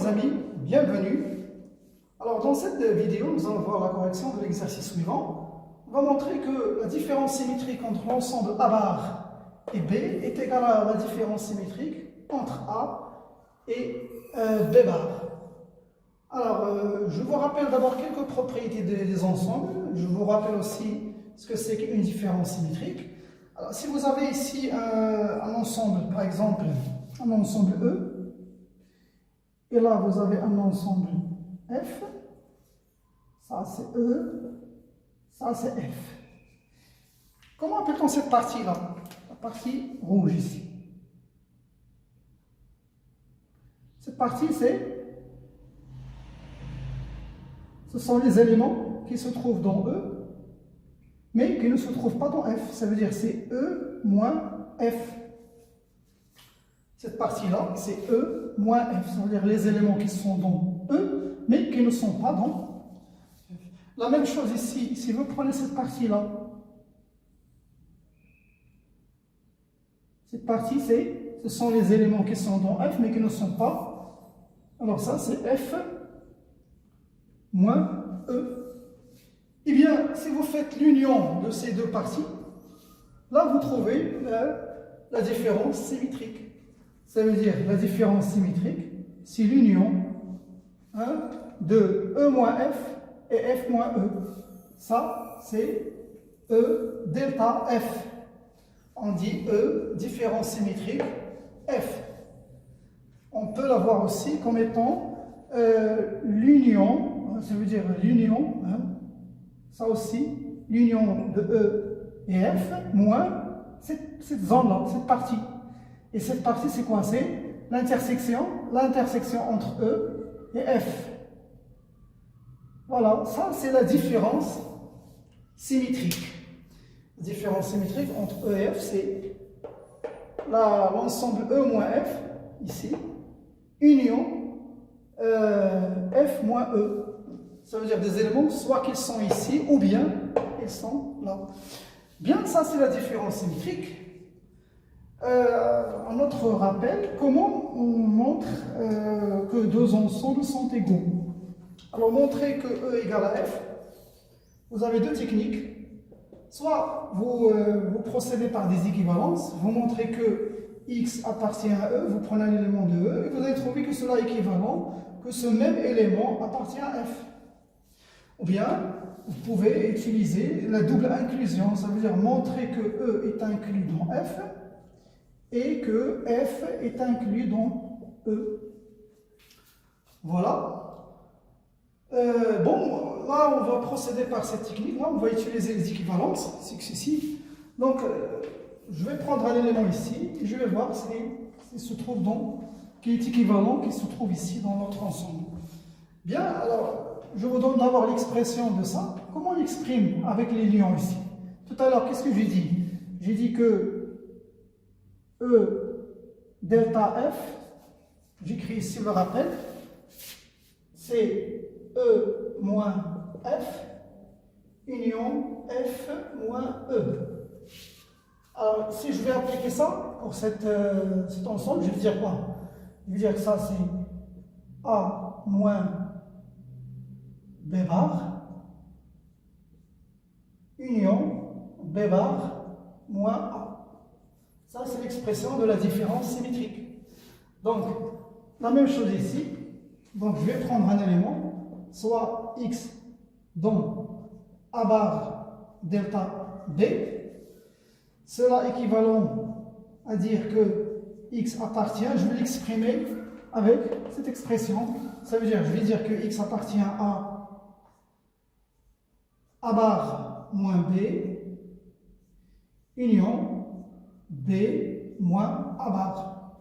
mes amis, bienvenue. Alors dans cette vidéo, nous allons voir la correction de l'exercice suivant. On va montrer que la différence symétrique entre l'ensemble A bar et B est égale à la différence symétrique entre A et B bar. Alors, je vous rappelle d'abord quelques propriétés des ensembles. Je vous rappelle aussi ce que c'est qu'une différence symétrique. Alors, si vous avez ici un ensemble, par exemple, un ensemble E, et là vous avez un ensemble F, ça c'est E, ça c'est F. Comment appelle-t-on cette partie-là? La partie rouge ici. Cette partie, ce sont les éléments qui se trouvent dans E, mais qui ne se trouvent pas dans F. Ça veut dire c'est E moins F. Cette partie-là, c'est E moins F. Ça veut dire les éléments qui sont dans E, mais qui ne sont pas dans F. La même chose ici, si vous prenez cette partie-là, cette partie, ce sont les éléments qui sont dans F, mais qui ne sont pas. Alors ça, c'est F moins E. Eh bien, si vous faites l'union de ces deux parties, là, vous trouvez la différence symétrique. Ça veut dire la différence symétrique, c'est l'union de E moins F et F moins E. Ça, c'est E delta F. On dit E, différence symétrique, F. On peut l'avoir aussi comme étant l'union, ça veut dire l'union, ça aussi, l'union de E et F, moins cette zone-là, cette partie. Et cette partie, c'est quoi? C'est l'intersection entre E et F. Voilà, ça c'est la différence symétrique. La différence symétrique entre E et F, c'est l'ensemble E moins F, ici, union F moins E. Ça veut dire des éléments, soit qu'ils sont ici, ou bien ils sont là. Bien, ça c'est la différence symétrique. Un autre rappel, comment on montre que deux ensembles sont égaux? Alors, montrer que E égale à F, vous avez deux techniques. Soit vous procédez par des équivalences, vous montrez que X appartient à E, vous prenez un élément de E, et vous allez trouver que cela est équivalent, que ce même élément appartient à F. Ou bien, vous pouvez utiliser la double inclusion, ça veut dire montrer que E est inclus dans F, et que F est inclus dans E. Voilà. Bon, là, on va procéder par cette technique. Là, on va utiliser les équivalences successives. Donc, je vais prendre un élément ici, et je vais voir s'il se trouve qui est équivalent, qui se trouve ici dans notre ensemble. Bien, alors, je vous donne d'abord l'expression de ça. Comment on l'exprime avec les lions ici? Tout à l'heure, qu'est-ce que j'ai dit? J'ai dit que E delta F, j'écris ici le rappel, c'est E moins F union F moins E. Alors, si je vais appliquer ça pour cet ensemble, je vais dire quoi? Je vais dire que ça c'est A moins B bar union B bar moins A. Ça, c'est l'expression de la différence symétrique. Donc, la même chose ici. Donc, je vais prendre un élément, soit X dans A bar delta B. Cela est équivalent à dire que X appartient, je vais l'exprimer avec cette expression. Ça veut dire, je vais dire que X appartient à A bar moins B, union B moins A bar.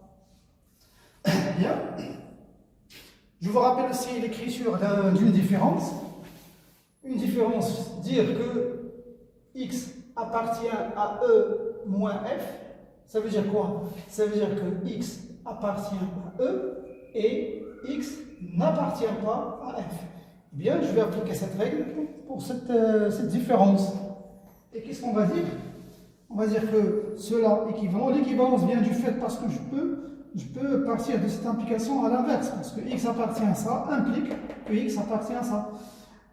Bien. Je vous rappelle aussi l'écriture d'une différence. Une différence, dire que X appartient à E moins F, ça veut dire quoi? Ça veut dire que X appartient à E et X n'appartient pas à F. Bien, je vais appliquer cette règle pour cette différence. Et qu'est-ce qu'on va dire? On va dire que cela est équivalent. L'équivalence vient du fait parce que je peux je peux partir de cette implication à l'inverse, parce que x appartient à ça implique que x appartient à ça.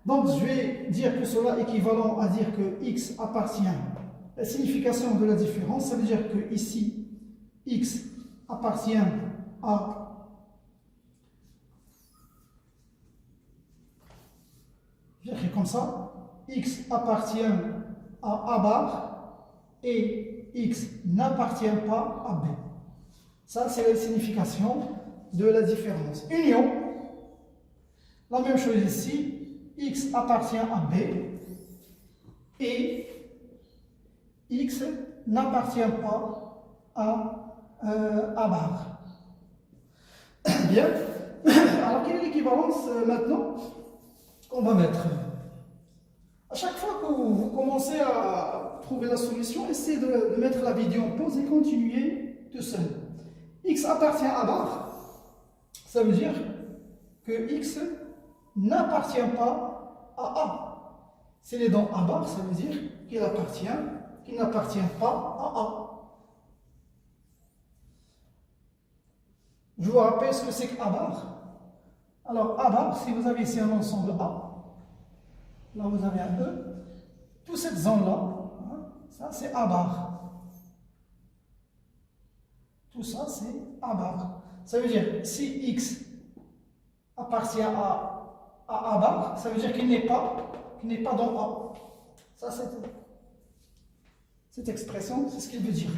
Donc je vais dire que cela est équivalent à dire que x appartient. La signification de la différence, ça veut dire que ici, x appartient à j'écris comme ça, x appartient à A bar et x n'appartient pas à B. Ça, c'est la signification de la différence. Union, la même chose ici, x appartient à B et x n'appartient pas à A bar. Bien. Alors, quelle est l'équivalence maintenant qu'on va mettre? À chaque fois que vous commencez à trouver la solution, essayez de mettre la vidéo en pause et continuez tout seul. X appartient à bar, ça veut dire que x n'appartient pas à A. S'il est dans A bar, ça veut dire qu'il n'appartient pas à A. Je vous rappelle ce que c'est que A bar. Alors A bar, si vous avez ici un ensemble A, là vous avez un E, toute cette zone-là, hein, ça c'est A bar. Tout ça c'est A bar. Ça veut dire si x appartient à A bar, ça veut dire qu'il n'est pas dans A. Ça c'est cette expression, c'est ce qu'il veut dire.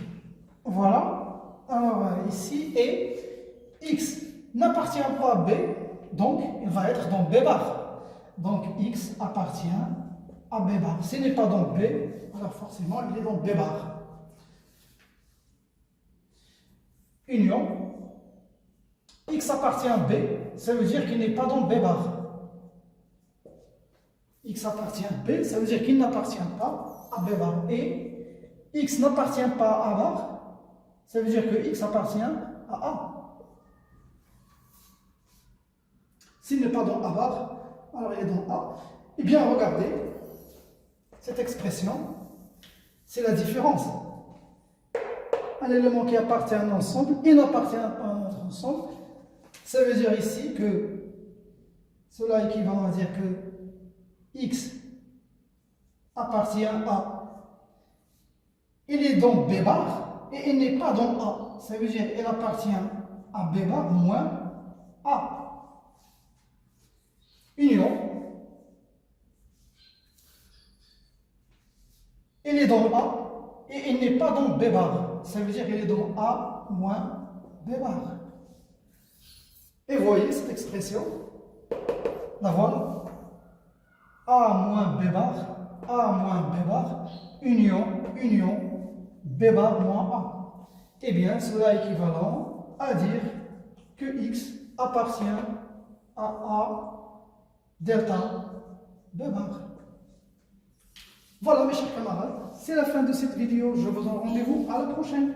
Voilà. Alors ici, et x n'appartient pas à B, donc il va être dans B bar. Donc x appartient à B bar. S'il n'est pas dans B, alors forcément il est dans B bar. Union, x appartient à B, ça veut dire qu'il n'est pas dans B bar. X appartient à B, ça veut dire qu'il n'appartient pas à B bar. Et x n'appartient pas à A bar, ça veut dire que x appartient à A. S'il n'est pas dans A bar, alors il est dans A. Eh bien, regardez, cette expression, c'est la différence. Un élément qui appartient à un ensemble, il n'appartient pas à un autre ensemble. Ça veut dire ici que cela équivaut à dire que x appartient à, il est dans B bar et il n'est pas dans A. Ça veut dire qu'il appartient à B bar moins A. Union, il est dans A et il n'est pas dans B bar. Ça veut dire qu'il est dans A moins B bar. Et voyez cette expression, la voilà. A moins B bar, A moins B bar, union, B bar moins A. Eh bien, cela est équivalent à dire que x appartient à A delta B bar. Voilà mes chers camarades, c'est la fin de cette vidéo. Je vous donne rendez-vous à la prochaine.